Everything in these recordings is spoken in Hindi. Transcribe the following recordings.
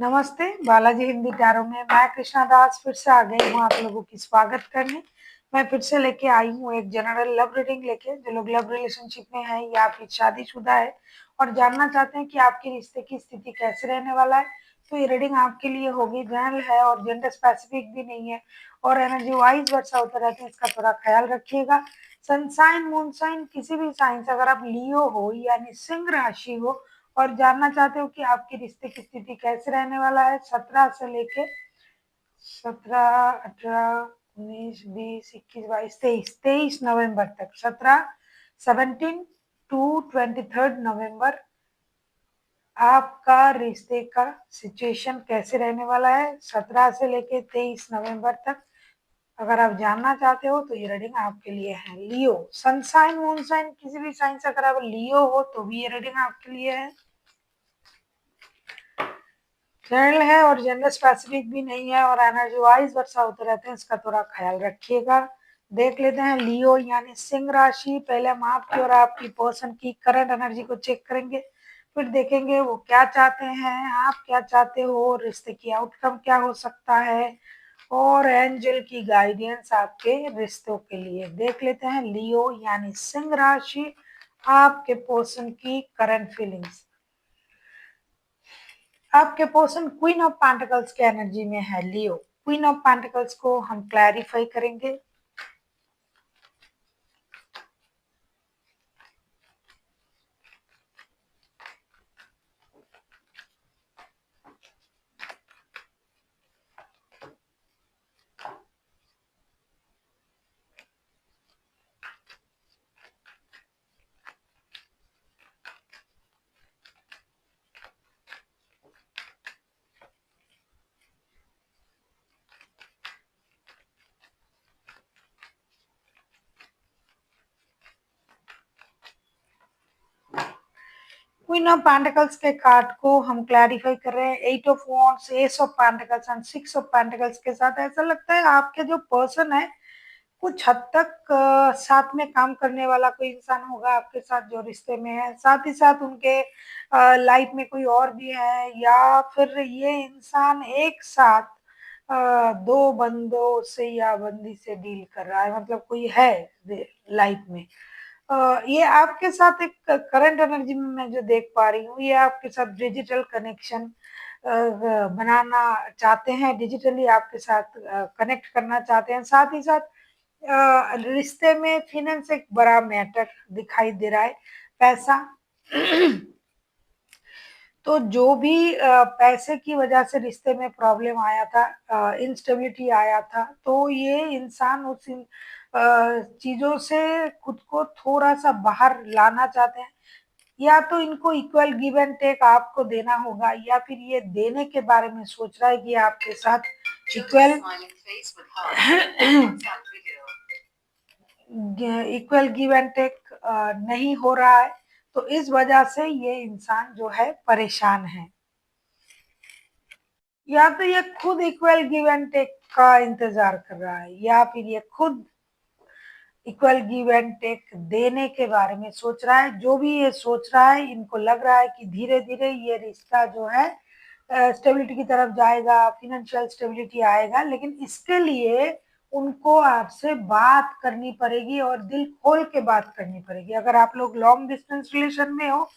नमस्ते, बालाजी हिंदी टैरो में मैं कृष्णा दास फिर से आ गई हूँ आप लोगों की स्वागत करने। मैं फिर से लेके आई हूँ एक जनरल लव रीडिंग लेके। जो लोग लव रिलेशनशिप में हैं या फिर शादीशुदा है और जानना चाहते हैं कि आपके रिश्ते की स्थिति कैसे रहने वाला है, तो ये रीडिंग आपके लिए होगी। जनरल है और जेंडर स्पेसिफिक भी नहीं है और एनर्जी वाइज वर्षा होता रहता है, इसका थोड़ा ख्याल रखिएगा। सनसाइन मूनसाइन किसी भी साइन से अगर आप लियो हो यानी सिंह राशि हो और जानना चाहते हो कि आपके रिश्ते की स्थिति कैसे रहने वाला है 17 से लेके 17, 18, 19, 20, 21, 22, 23 नवंबर तक 17 टू 23 नवंबर आपका रिश्ते का सिचुएशन कैसे रहने वाला है 17 से लेके 23 नवंबर तक। अगर आप जानना चाहते हो तो ये रीडिंग आपके लिए है। लियो सनसाइन मूनसाइन किसी भी साइन से अगर आप लियो हो तो भी ये रीडिंग आपके लिए है। जनरल है और जेंडर स्पेसिफिक भी नहीं है और एनर्जी वाइज वर्षा होते रहते हैं, इसका थोड़ा ख्याल रखिएगा। देख लेते हैं लियो यानी सिंह राशि। पहले हम आपकी और आपकी पर्सन की करंट एनर्जी को चेक करेंगे, फिर देखेंगे वो क्या चाहते हैं, आप क्या चाहते हो, रिश्ते की आउटकम क्या हो सकता है और एंजल की गाइडेंस आपके रिश्तों के लिए। देख लेते हैं लियो यानी सिंह राशि, आपके पर्सन की करंट फीलिंग्स। आपके पर्सन क्वीन ऑफ पेंटिकल्स के एनर्जी में है लियो। क्वीन ऑफ पेंटिकल्स को हम क्लैरिफाई करेंगे। क्वीन ऑफ पेंटिकल्स के कार्ड को हम क्लैरिफाई कर रहे हैं। Eight of wands, ace of pentacles and six of pentacles के साथ ऐसा लगता है आपके जो पर्सन है कुछ हद तक साथ में काम करने वाला कोई इंसान होगा आपके साथ जो रिश्ते में है। साथ ही साथ उनके लाइफ में कोई और भी है या फिर ये इंसान एक साथ दो बंदों से या बंदी से डील कर रहा है, मतलब कोई है लाइफ में। ये आपके साथ एक करंट एनर्जी में मैं जो देख पा रही हूँ, ये आपके साथ डिजिटल कनेक्शन बनाना चाहते हैं, डिजिटली आपके साथ कनेक्ट करना चाहते हैं। साथ ही साथ रिश्ते में फिनेंस एक बड़ा मैटर दिखाई दे रहा है, पैसा। तो जो भी पैसे की वजह से रिश्ते में प्रॉब्लम आया था, इंस्टेबिलिटी आया था, तो ये इंसान उस चीजों से खुद को थोड़ा सा बाहर लाना चाहते हैं। या तो इनको इक्वल गिव एंड टेक आपको देना होगा या फिर ये देने के बारे में सोच रहा है कि आपके साथ इक्वल गिव एंड टेक नहीं हो रहा है, तो इस वजह से ये इंसान जो है परेशान है। या तो ये खुद इक्वल गिव एंड टेक का इंतजार कर रहा है या फिर ये खुद इक्वल गिव एंड टेक देने के बारे में सोच रहा है। जो भी ये सोच रहा है, इनको लग रहा है कि धीरे धीरे ये रिश्ता जो है स्टेबिलिटी की तरफ जाएगा, फिनेंशियल स्टेबिलिटी आएगा, लेकिन इसके लिए उनको आपसे बात करनी पड़ेगी और दिल खोल के बात करनी पड़ेगी। अगर आप लोग लॉन्ग डिस्टेंस रिलेशन में हो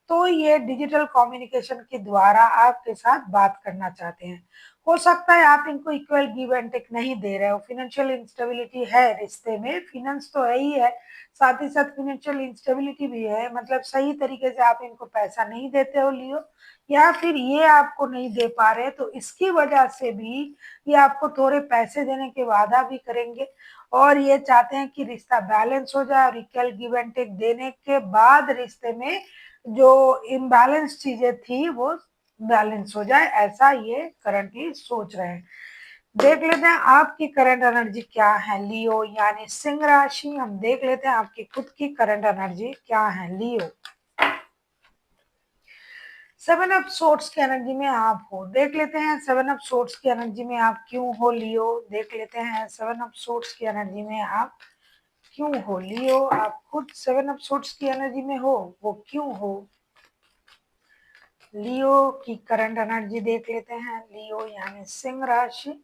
तो ये डिजिटल कम्युनिकेशन के द्वारा आपके साथ बात करना चाहते हैं। हो सकता है आप इनको इक्वल गिव एंड टेक नहीं दे रहे हो, फिनेंशियल इंस्टेबिलिटी है रिश्ते में, फिनेंस तो है ही है, साथ ही साथ फिनेंशियल इंस्टेबिलिटी भी है, मतलब सही तरीके से आप इनको पैसा नहीं देते हो लियो, या फिर ये आपको नहीं दे पा रहे, तो इसकी वजह से भी ये आपको थोड़े पैसे देने के वादा भी करेंगे और ये चाहते हैं कि रिश्ता बैलेंस हो जाए और इक्वल गिव एंड टेक देने के बाद रिश्ते में जो इम्बैलेंस चीजें थी वो बैलेंस हो जाए, ऐसा ये करंटली सोच रहे हैं। देख लेते हैं आपकी करंट एनर्जी क्या है लियो यानी सिंह राशि। हम देख लेते हैं आपकी खुद की करंट एनर्जी क्या है लियो। सेवन ऑफ सोर्ट्स की एनर्जी में आप हो। देख लेते हैं सेवन ऑफ सोर्ट्स की एनर्जी में आप क्यों हो लियो। देख लेते हैं सेवन ऑफ सोर्ट्स की एनर्जी में आप क्यों हो लियो। आप खुद सेवन ऑफ सोर्ट्स की एनर्जी में हो, वो क्यों हो। लियो की करंट एनर्जी देख लेते हैं। लियो यानी सिंह राशि,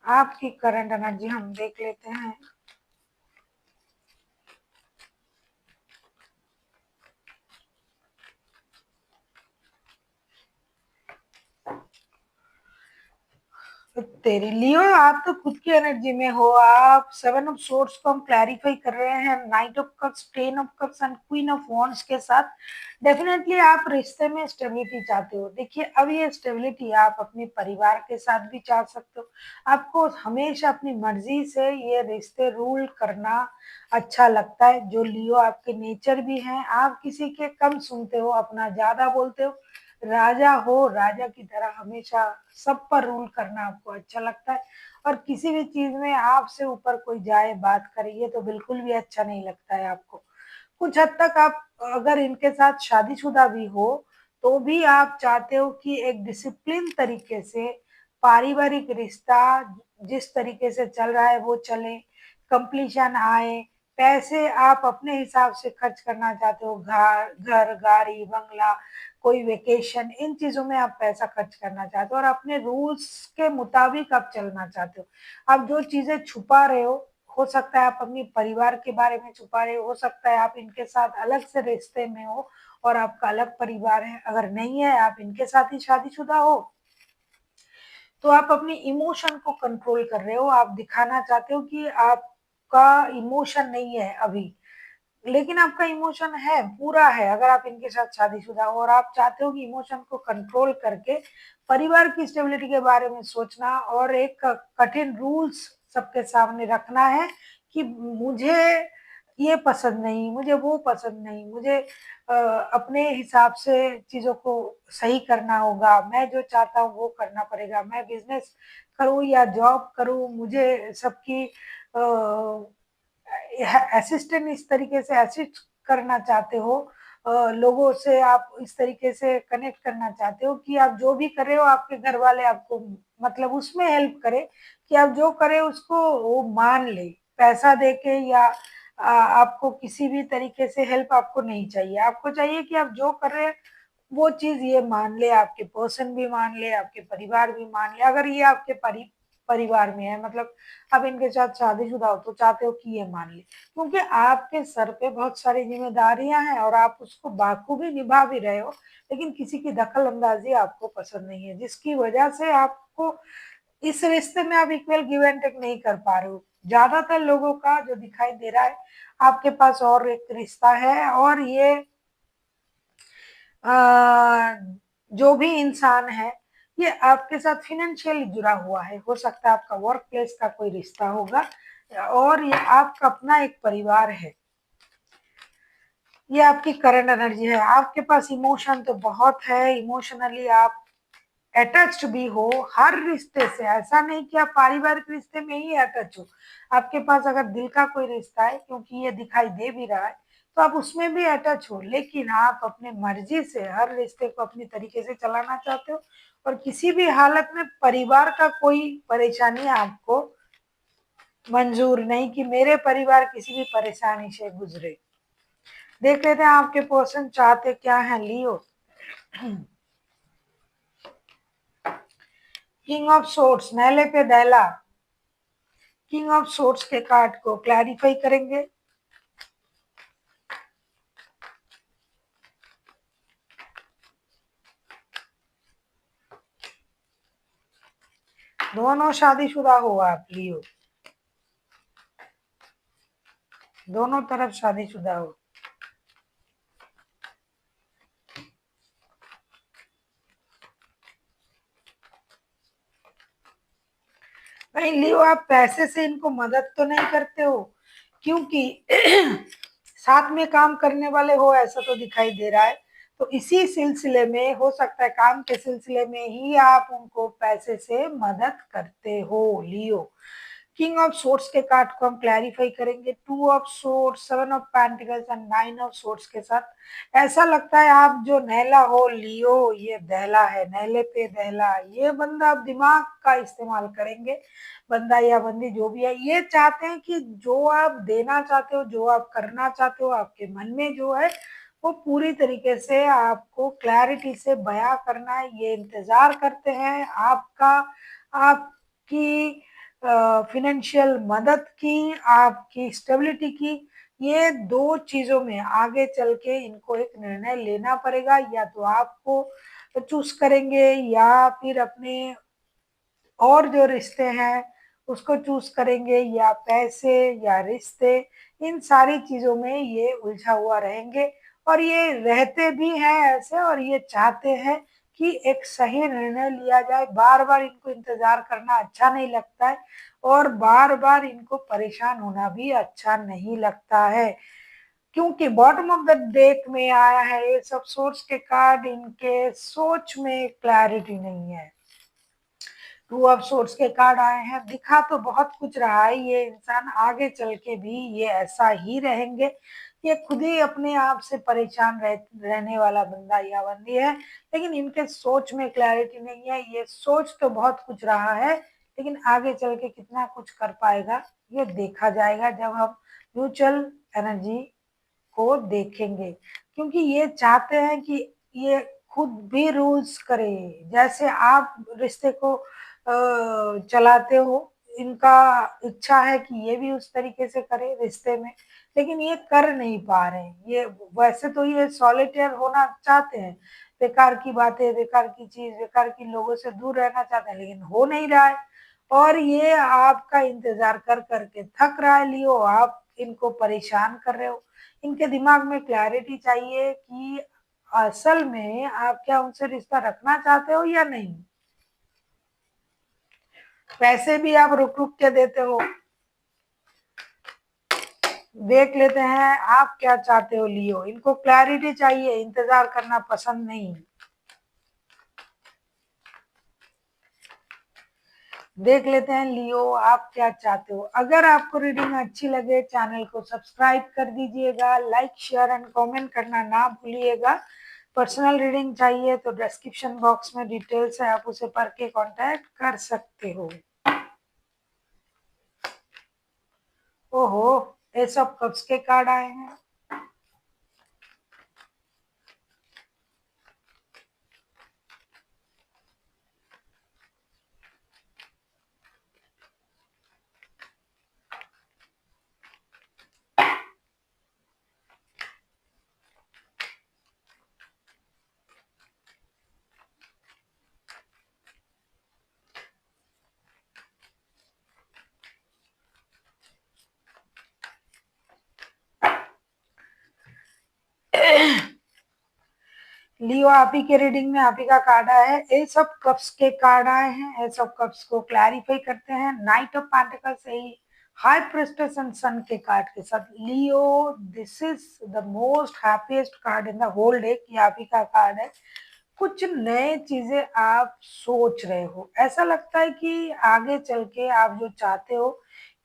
आपकी करंट एनर्जी हम देख लेते हैं। तेरी लियो, आप तो खुद की एनर्जी में हो। आप 7 ऑफ सोर्स को हम क्लैरिफाई कर रहे हैं, night of cups, 10 of cups and queen of wands के साथ। डेफिनेटली आप रिश्ते में स्टेबिलिटी चाहते हो। देखिए, अब ये स्टेबिलिटी आप अपने परिवार के साथ भी चाह सकते हो। आपको हमेशा अपनी मर्जी से ये रिश्ते रूल करना अच्छा लगता है। जो लियो आपके नेचर भी हैं, आप किसी के कम सुनते हो, अपना ज्यादा बोलते हो। राजा हो, राजा की तरह हमेशा सब पर रूल करना आपको अच्छा लगता है। और किसी भी चीज में आपसे ऊपर कोई जाए बात करे, ये तो बिल्कुल भी अच्छा नहीं लगता है आपको। कुछ हद तक आप अगर इनके साथ शादीशुदा भी हो, तो भी आप चाहते हो कि एक डिसिप्लिन तरीके से पारिवारिक रिश्ता जिस तरीके से चल रहा है वो चले, कंप्लीशन आए। पैसे आप अपने हिसाब से खर्च करना चाहते हो, घर गाड़ी बंगला, कोई वेकेशन, इन चीजों में आप पैसा खर्च करना चाहते हो और अपने रूल्स के मुताबिक आप चलना चाहते हो। आप जो चीजें छुपा रहे हो सकता है आप अपनी परिवार के बारे में छुपा रहे हो सकता है आप इनके साथ अलग से रिश्ते में हो और आपका अलग परिवार है। अगर नहीं है, आप इनके साथ ही शादीशुदा हो, तो आप अपनी इमोशन को कंट्रोल कर रहे हो। आप दिखाना चाहते हो कि आपका इमोशन नहीं है अभी, लेकिन आपका इमोशन है, पूरा है। अगर आप इनके साथ शादीशुदा हो और आप चाहते हो कि इमोशन को कंट्रोल करके परिवार की स्टेबिलिटी के बारे में सोचना और एक कठिन रूल्स सबके सामने रखना है कि मुझे ये पसंद नहीं, मुझे वो पसंद नहीं, मुझे अपने हिसाब से चीजों को सही करना होगा, मैं जो चाहता हूँ वो करना पड़ेगा। मैं बिजनेस करूँ या जॉब करूँ, मुझे सबकी असिस्टेंट इस तरीके से असिस्ट करना चाहते हो। लोगों से आप इस तरीके से कनेक्ट करना चाहते हो कि आप जो भी कर रहे हो आपके घर वाले आपको मतलब उसमें हेल्प करे, कि आप जो करे उसको वो मान ले। पैसा देके या आपको किसी भी तरीके से हेल्प आपको नहीं चाहिए। आपको चाहिए कि आप जो कर रहे हैं वो चीज ये मान ले, आपके पर्सन भी मान ले, आपके परिवार भी मान ले। अगर ये आपके परिवार में है, मतलब आप इनके साथ शादीशुदा हो, तो चाहते हो कि ये मान ले, क्योंकि आपके सर पे बहुत सारी जिम्मेदारियां हैं और आप उसको बाखूबी निभा भी रहे हो। लेकिन किसी की दखल अंदाजी आपको पसंद नहीं है, जिसकी वजह से आपको इस रिश्ते में आप इक्वल गिव एंड टेक नहीं कर पा रहे हो। ज्यादातर लोगों का जो दिखाई दे रहा है, आपके पास और एक रिश्ता है और ये जो भी इंसान है, ये आपके साथ फिनेंशियली जुड़ा हुआ है। हो सकता है आपका वर्क प्लेस का कोई रिश्ता होगा और ये आपका अपना एक परिवार है। ये आपकी करंट एनर्जी है। आपके पास इमोशन तो बहुत है, इमोशनली आप अटैच्ड भी हो हर रिश्ते से। ऐसा नहीं कि आप पारिवारिक रिश्ते में ही अटैच हो। आपके पास अगर दिल का कोई रिश्ता है, क्योंकि ये दिखाई दे भी रहा है, तो आप उसमें भी अटैच हो। लेकिन आप अपने मर्जी से हर रिश्ते को अपनी तरीके से चलाना चाहते हो और किसी भी हालत में परिवार का कोई परेशानी आपको मंजूर नहीं कि मेरे परिवार किसी भी परेशानी से गुजरे। देख लेते हैं आपके पर्सन चाहते क्या है। लियो, किंग ऑफ सोर्ट्स, नैले पे दैला। किंग ऑफ सोर्ट्स के कार्ड को क्लैरिफाई करेंगे। दोनों शादीशुदा हो आप लियो, दोनों तरफ शादीशुदा हो। नहीं लियो, आप पैसे से इनको मदद तो नहीं करते हो, क्योंकि साथ में काम करने वाले हो ऐसा तो दिखाई दे रहा है। तो इसी सिलसिले में हो सकता है, काम के सिलसिले में ही आप उनको पैसे से मदद करते हो लियो। किंग ऑफ सोर्ट्स के कार्ड को हम क्लैरिफाई करेंगे। 2 of sorts, 7 of pentacles and 9 of sorts के साथ ऐसा लगता है आप जो नैला हो लियो, ये दहला है, नैले पे दहला। ये बंदा आप दिमाग का इस्तेमाल करेंगे, बंदा या बंदी जो भी है, ये चाहते हैं कि जो आप देना चाहते हो, जो आप करना चाहते हो, आपके मन में जो है वो पूरी तरीके से आपको क्लैरिटी से बयां करना है, ये इंतजार करते हैं आपका, आपकी फाइनेंशियल मदद की, आपकी स्टेबिलिटी की। ये दो चीजों में आगे चल के इनको एक निर्णय लेना पड़ेगा, या तो आपको चूज करेंगे या फिर अपने और जो रिश्ते हैं उसको चूज करेंगे, या पैसे या रिश्ते, इन सारी चीजों में ये उलझा हुआ रहेंगे। और ये रहते भी हैं ऐसे, और ये चाहते हैं कि एक सही निर्णय लिया जाए। बार बार इनको इंतजार करना अच्छा नहीं लगता है, और बार बार इनको परेशान होना भी अच्छा नहीं लगता है, क्योंकि बॉटम ऑफ द डेक में आया है ये सब सोर्स के कार्ड। इनके सोच में क्लैरिटी नहीं है। टू ऑफ सोर्स के कार्ड आए हैं, दिखा तो बहुत कुछ रहा है, ये इंसान आगे चल के भी ये ऐसा ही रहेंगे। ये खुद ही अपने आप से परेशान रहने वाला बंदा या बंदी है, लेकिन इनके सोच में क्लैरिटी नहीं है। ये सोच तो बहुत कुछ रहा है, लेकिन आगे चल के कितना कुछ कर पाएगा ये देखा जाएगा जब हम म्यूचुअल एनर्जी को देखेंगे। क्योंकि ये चाहते हैं कि ये खुद भी रूल्स करे, जैसे आप रिश्ते को चलाते हो, इनका इच्छा है कि ये भी उस तरीके से करे रिश्ते में, लेकिन ये कर नहीं पा रहे हैं। ये वैसे तो ये सॉलिटेयर होना चाहते हैं, बेकार की बातें, बेकार की चीज, बेकार की लोगों से दूर रहना चाहते हैं, लेकिन हो नहीं रहा है। और ये आपका इंतजार कर करके थक रहा है लियो, आप इनको परेशान कर रहे हो। इनके दिमाग में क्लैरिटी चाहिए कि असल में आप क्या उनसे रिश्ता रखना चाहते हो या नहीं। पैसे भी आप रुक रुक के देते हो। देख लेते हैं आप क्या चाहते हो लियो, इनको क्लैरिटी चाहिए, इंतजार करना पसंद नहीं। देख लेते हैं लियो आप क्या चाहते हो। अगर आपको रीडिंग अच्छी लगे चैनल को सब्सक्राइब कर दीजिएगा, लाइक शेयर एंड कमेंट करना ना भूलिएगा। पर्सनल रीडिंग चाहिए तो डिस्क्रिप्शन बॉक्स में डिटेल्स है, आप उसे पढ़ के कांटेक्ट कर सकते हो। ओहो, ये सब कब्ज के कार्ड आए हैं। लियो आप ही के रीडिंग में आप ही का कार्ड आया है, ये सब कप्स के कार्ड आए हैं। ये सब कप्स को क्लैरिफाई करते हैं नाइट ऑफ पेंटिकल्स से ही हाई प्रेस्टेस एंड सन के कार्ड के साथ। Leo, this is the most happiest card in the whole deck, ये आप ही का कार्ड है। कुछ नए चीजें आप सोच रहे हो, ऐसा लगता है कि आगे चल के आप जो चाहते हो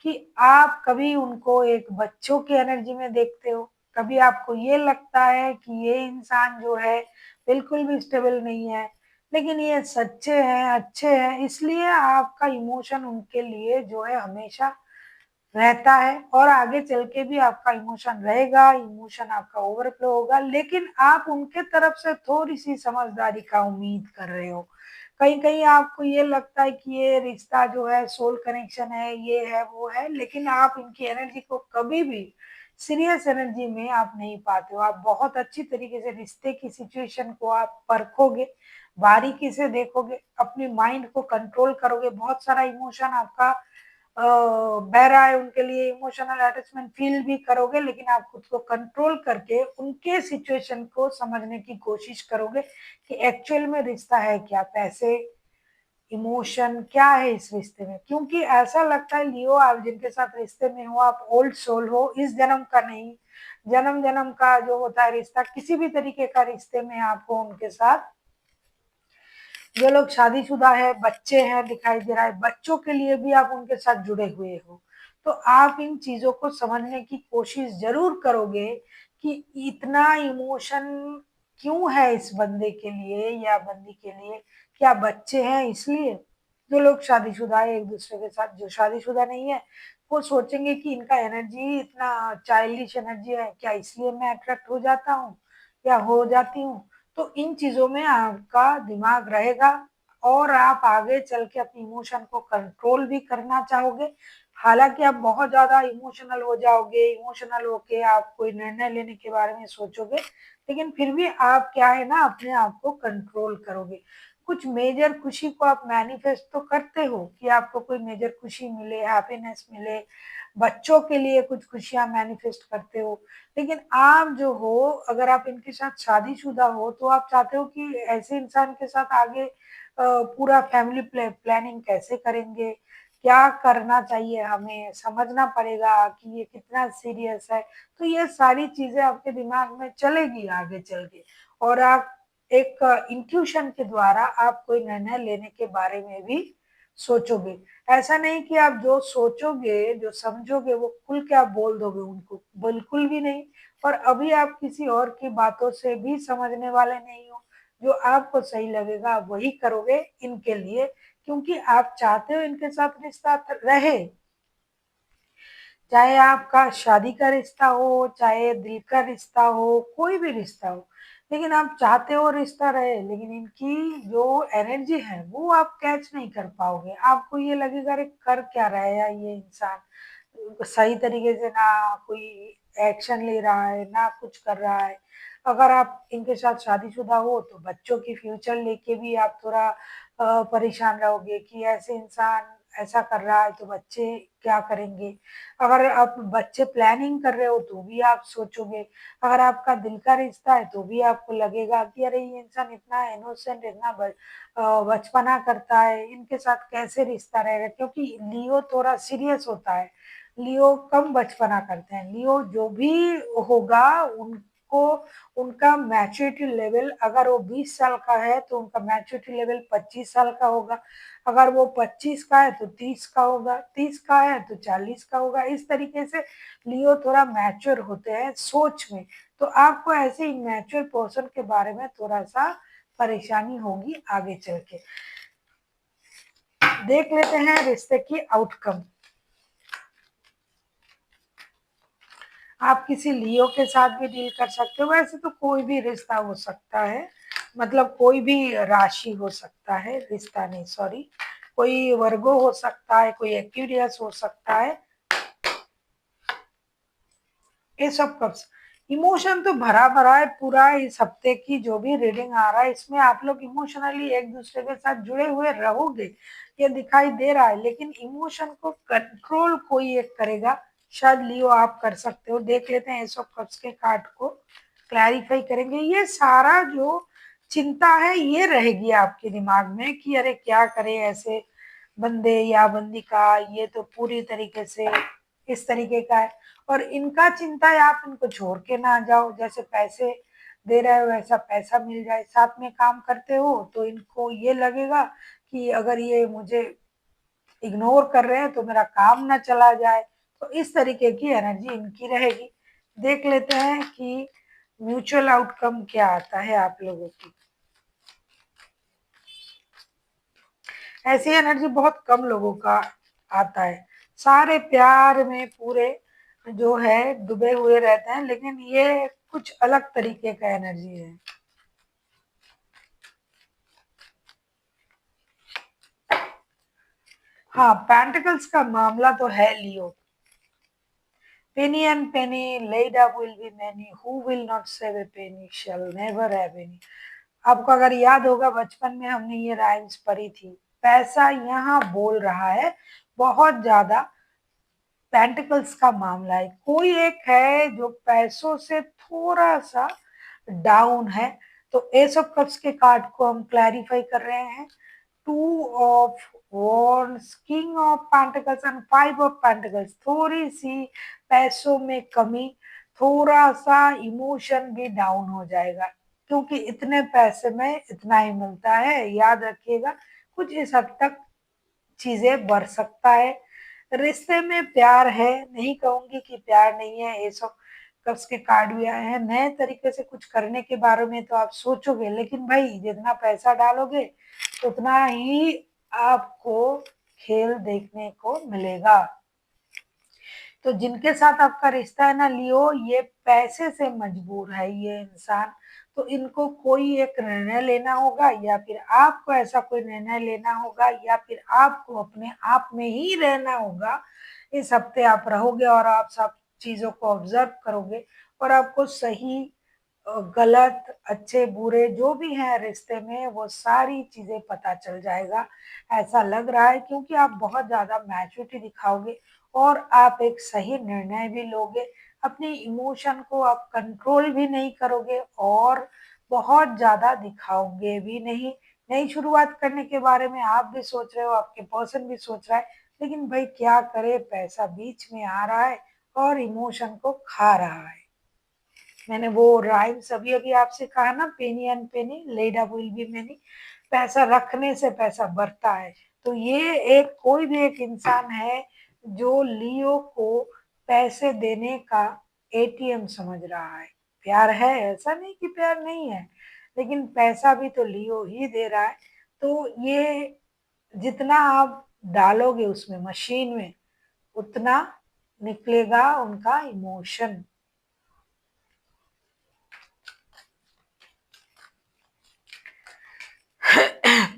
कि आप कभी उनको एक बच्चों की एनर्जी में देखते हो, कभी आपको ये लगता है कि ये इंसान जो है बिल्कुल भी स्टेबल नहीं है, लेकिन ये सच्चे हैं, अच्छे हैं, इसलिए आपका इमोशन उनके लिए जो है हमेशा रहता है, और आगे चल के भी आपका इमोशन रहेगा, इमोशन आपका ओवरफ्लो होगा। लेकिन आप उनके तरफ से थोड़ी सी समझदारी का उम्मीद कर रहे हो। कहीं कहीं आपको ये लगता है कि ये रिश्ता जो है सोल कनेक्शन है, ये है वो है, लेकिन आप इनकी एनर्जी को कभी भी सीरियस एनर्जी में आप नहीं पाते हो। आप बहुत अच्छी तरीके से रिश्ते की सिचुएशन को आप परखोगे, बारीकी से देखोगे, अपनी माइंड को कंट्रोल करोगे। बहुत सारा इमोशन आपका बह रहा है, उनके लिए इमोशनल अटैचमेंट फील भी करोगे, लेकिन आप खुद को कंट्रोल करके उनके सिचुएशन को समझने की कोशिश करोगे कि एक्चुअल में रिश्ता है क्या, पैसे, इमोशन क्या है इस रिश्ते में। क्योंकि ऐसा लगता है लियो, आप जिनके साथ रिश्ते में हो आप ओल्ड सोल हो, इस जन्म का नहीं, जन्म जन्म का जो होता है रिश्ता, किसी भी तरीके का रिश्ते में आपको उनके साथ, जो लोग शादीशुदा है, बच्चे हैं दिखाई दे रहा है, बच्चों के लिए भी आप उनके साथ जुड़े हुए हो। तो आप इन चीजों को समझने की कोशिश जरूर करोगे कि इतना इमोशन क्यों है इस बंदे के लिए या बंदी के लिए। क्या बच्चे हैं इसलिए? जो लोग शादीशुदा है एक दूसरे के साथ, जो शादीशुदा नहीं है वो सोचेंगे कि इनका एनर्जी इतना चाइल्डिश एनर्जी है क्या, इसलिए मैं अट्रैक्ट हो जाता हूँ, या हो जाती हूँ, तो इन चीज़ों में आपका दिमाग रहेगा और आप आगे चल के अपने इमोशन को कंट्रोल भी करना चाहोगे। हालाँकि आप बहुत ज़्यादा इमोशनल हो जाओगे, इमोशनल होके आप कोई निर्णय लेने के बारे में सोचोगे, लेकिन फिर भी आप क्या है ना अपने आप को कंट्रोल करोगे। कुछ मेजर खुशी को आप मैनिफेस्ट तो करते हो कि आपको कोई मेजर खुशी मिले, हैप्पीनेस मिले, बच्चों के लिए कुछ खुशियाँ मैनिफेस्ट करते हो। लेकिन आप जो हो, अगर आप इनके साथ शादीशुदा हो, तो आप चाहते हो कि ऐसे इंसान के साथ आगे पूरा फैमिली प्लानिंग कैसे करेंगे, क्या करना चाहिए हमें, समझना पड़ेगा कि ये कितना सीरियस है। तो ये सारी चीज़ें आपके दिमाग में चलेगी आगे चल के और आप एक इंट्यूशन के द्वारा आप कोई निर्णय लेने के बारे में भी सोचोगे। ऐसा नहीं कि आप जो सोचोगे, जो समझोगे वो खुल के आप बोल दोगे उनको, बिल्कुल भी नहीं। और अभी आप किसी और की बातों से भी समझने वाले नहीं हो, जो आपको सही लगेगा आप वही करोगे इनके लिए, क्योंकि आप चाहते हो इनके साथ रिश्ता रहे। चाहे आपका शादी का रिश्ता हो, चाहे दिल का रिश्ता हो, कोई भी रिश्ता हो, लेकिन आप चाहते हो रिश्ता रहे, लेकिन इनकी जो एनर्जी है वो आप कैच नहीं कर पाओगे। आपको ये लगेगा अरे कर क्या रहा है यार ये इंसान, सही तरीके से ना कोई एक्शन ले रहा है ना कुछ कर रहा है। अगर आप इनके साथ शादीशुदा हो तो बच्चों की फ्यूचर लेके भी आप थोड़ा परेशान रहोगे कि ऐसे इंसान ऐसा कर रहा है तो बच्चे क्या करेंगे। अगर आप बच्चे प्लानिंग कर रहे हो तो भी आप सोचोगे। अगर आपका दिल का रिश्ता है तो भी आपको लगेगा कि अरे ये इंसान इतना इनोसेंट, इतना बचपना करता है, इनके साथ कैसे रिश्ता रहेगा, क्योंकि लियो थोड़ा सीरियस होता है। लियो कम बचपना करते हैं। लियो जो भी होगा उनको, उनका मैच्योरिटी लेवल, अगर वो 20 साल का है तो उनका मैच्योरिटी लेवल 25 साल का होगा। अगर वो 25 का है तो 30 का होगा, 30 का है तो 40 का होगा। इस तरीके से लियो थोड़ा मैच्योर होते हैं सोच में। तो आपको ऐसे इमैच्योर पर्सन के बारे में थोड़ा सा परेशानी होगी आगे चल के। देख लेते हैं रिश्ते की आउटकम। आप किसी लियो के साथ भी डील कर सकते हो। वैसे तो कोई भी रिश्ता हो सकता है, मतलब कोई भी राशि हो सकता है, रिश्ता नहीं सॉरी, कोई वर्गो हो सकता है, कोई एक्वेरियस हो सकता है। ये सब कब इमोशन तो भरा भरा है पूरा। इस हफ्ते की जो भी रीडिंग आ रहा है इसमें आप लोग इमोशनली एक दूसरे के साथ जुड़े हुए रहोगे, ये दिखाई दे रहा है। लेकिन इमोशन को कंट्रोल कोई एक करेगा, शायद लियो आप कर सकते हो। देख लेते हैं एस ऑफ कप्स के कार्ड को, क्लैरिफाई करेंगे। ये सारा जो चिंता है ये रहेगी आपके दिमाग में कि अरे क्या करे ऐसे बंदे या बंदी का, ये तो पूरी तरीके से इस तरीके का है। और इनका चिंता है आप इनको छोड़ के ना जाओ, जैसे पैसे दे रहे हो वैसा पैसा मिल जाए। साथ में काम करते हो तो इनको ये लगेगा कि अगर ये मुझे इग्नोर कर रहे हैं तो मेरा काम ना चला जाए। तो इस तरीके की एनर्जी इनकी रहेगी। देख लेते हैं कि म्यूचुअल आउटकम क्या आता है आप लोगों की। ऐसी एनर्जी बहुत कम लोगों का आता है। सारे प्यार में पूरे जो है डूबे हुए रहते हैं, लेकिन ये कुछ अलग तरीके का एनर्जी है। हाँ, पेंटिकल्स का मामला तो है लियो। Penny and penny laid up will be many. Who will not save a penny shall never have any. आपको अगर याद होगा बचपन में हमने ये राइम्स पढ़ी थी। पैसा यहाँ बोल रहा है बहुत ज्यादा। पेंटिकल्स का मामला है, कोई एक है जो पैसों से थोड़ा सा डाउन है। तो एस ऑफ कप्स के कार्ड को हम क्लैरिफाई कर रहे हैं। Two of wands, king of pentacles and five of pentacles. थोड़ी सी पैसों में कमी, थोड़ा सा इमोशन भी डाउन हो जाएगा, क्योंकि इतने पैसे में इतना ही मिलता है। याद रखिएगा कुछ इस हद तक चीजें बढ़ सकता है। रिश्ते में प्यार है, नहीं कहूंगी कि प्यार नहीं है। ये सब कब्ज के कार्ड भी आए हैं। नए तरीके से कुछ करने के बारे में तो आप सोचोगे, लेकिन भाई जितना पैसा डालोगे उतना ही आपको खेल देखने को मिलेगा। तो जिनके साथ आपका रिश्ता है ना लियो, ये पैसे से मजबूर है ये इंसान। तो इनको कोई एक निर्णय लेना होगा, या फिर आपको ऐसा कोई निर्णय लेना होगा, या फिर आपको अपने आप में ही रहना होगा। इस हफ्ते आप रहोगे और आप सब चीजों को ऑब्जर्व करोगे, और आपको सही गलत, अच्छे बुरे जो भी हैं रिश्ते में, वो सारी चीजें पता चल जाएगा। ऐसा लग रहा है, क्योंकि आप बहुत ज्यादा मैच्योरिटी दिखाओगे और आप एक सही निर्णय भी लोगे। अपने इमोशन को आप कंट्रोल भी नहीं करोगे और बहुत ज्यादा दिखाओगे भी नहीं। नई शुरुआत करने के बारे में आप भी सोच रहे हो, आपके पर्सन भी सोच रहा है, लेकिन भाई क्या करे, पैसा बीच में आ रहा है और इमोशन को खा रहा है। मैंने वो राइम्स अभी अभी आपसे कहा ना, पेनी एंड पेनी लेडा विल बी मेनी। पैसा रखने से पैसा बढ़ता है। तो ये एक कोई भी एक इंसान है जो लियो को पैसे देने का एटीएम समझ रहा है। प्यार है, ऐसा नहीं कि प्यार नहीं है, लेकिन पैसा भी तो लियो ही दे रहा है। तो ये जितना आप डालोगे उसमें मशीन में, उतना निकलेगा उनका इमोशन।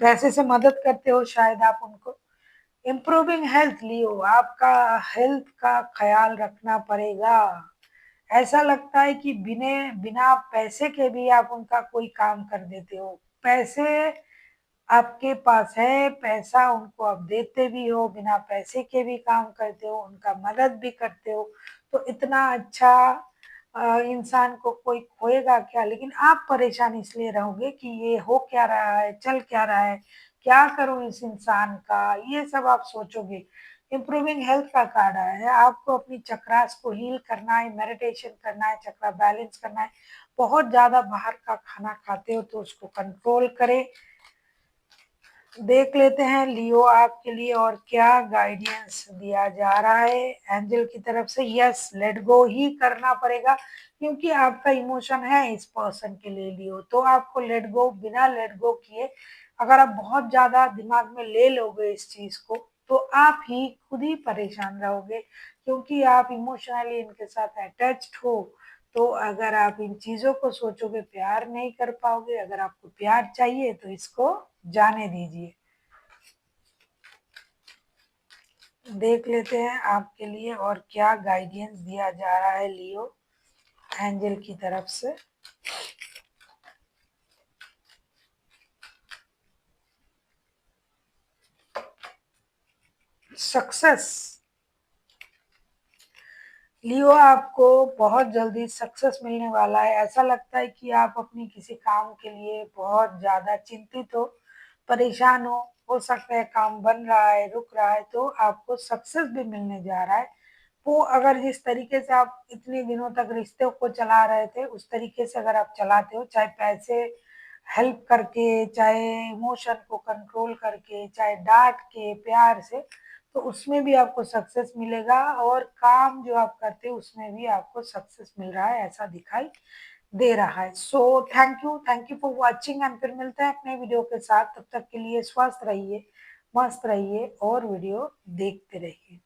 पैसे से मदद करते हो शायद आप उनको। इम्प्रूविंग हेल्थ लियो, आपका हेल्थ का ख्याल रखना पड़ेगा। ऐसा लगता है कि बिना बिना पैसे के भी आप उनका कोई काम कर देते हो। पैसे आपके पास है, पैसा उनको आप देते भी हो, बिना पैसे के भी काम करते हो, उनका मदद भी करते हो। तो इतना अच्छा इंसान को कोई खोएगा क्या। लेकिन आप परेशान इसलिए रहोगे कि ये हो क्या रहा है, चल क्या रहा है, क्या करूं इस इंसान का, ये सब आप सोचोगे। इम्प्रूविंग हेल्थ का कार्ड आया है, आपको अपनी चक्रास को हील करना है, मेडिटेशन करना है, चक्रा बैलेंस करना है। बहुत ज्यादा बाहर का खाना खाते हो तो उसको कंट्रोल करें। देख लेते हैं लियो आपके लिए और क्या गाइडेंस दिया जा रहा है एंजल की तरफ से। यस, लेट गो ही करना पड़ेगा, क्योंकि आपका इमोशन है इस पर्सन के लिए लियो। तो आपको लेट गो, बिना लेट गो किए अगर आप बहुत ज्यादा दिमाग में ले लोगे इस चीज को, तो आप ही खुद ही परेशान रहोगे, क्योंकि आप इमोशनली इनके साथ अटैच्ड हो। तो अगर आप इन चीजों को सोचोगे, प्यार नहीं कर पाओगे। अगर आपको प्यार चाहिए तो इसको जाने दीजिए। देख लेते हैं आपके लिए और क्या गाइडेंस दिया जा रहा है लियो एंजल की तरफ से। सक्सेस लियो, आपको बहुत जल्दी सक्सेस मिलने वाला है। ऐसा लगता है कि आप अपनी किसी काम के लिए बहुत ज्यादा चिंतित हो, परेशान हो सकता है काम बन रहा है, रुक रहा है, तो आपको सक्सेस भी मिलने जा रहा है। वो अगर जिस तरीके से आप इतने दिनों तक रिश्ते को चला रहे थे, उस तरीके से अगर आप चलाते हो, चाहे पैसे हेल्प करके, चाहे इमोशन को कंट्रोल करके, चाहे डांट के, प्यार से, तो उसमें भी आपको सक्सेस मिलेगा। और काम जो आप करते हो उसमें भी आपको सक्सेस मिल रहा है, ऐसा दिखाई दे रहा है। So thank you for watching, and फिर मिलते हैं अपने वीडियो के साथ। तब तक के लिए स्वस्थ रहिए, मस्त रहिए और वीडियो देखते रहिए।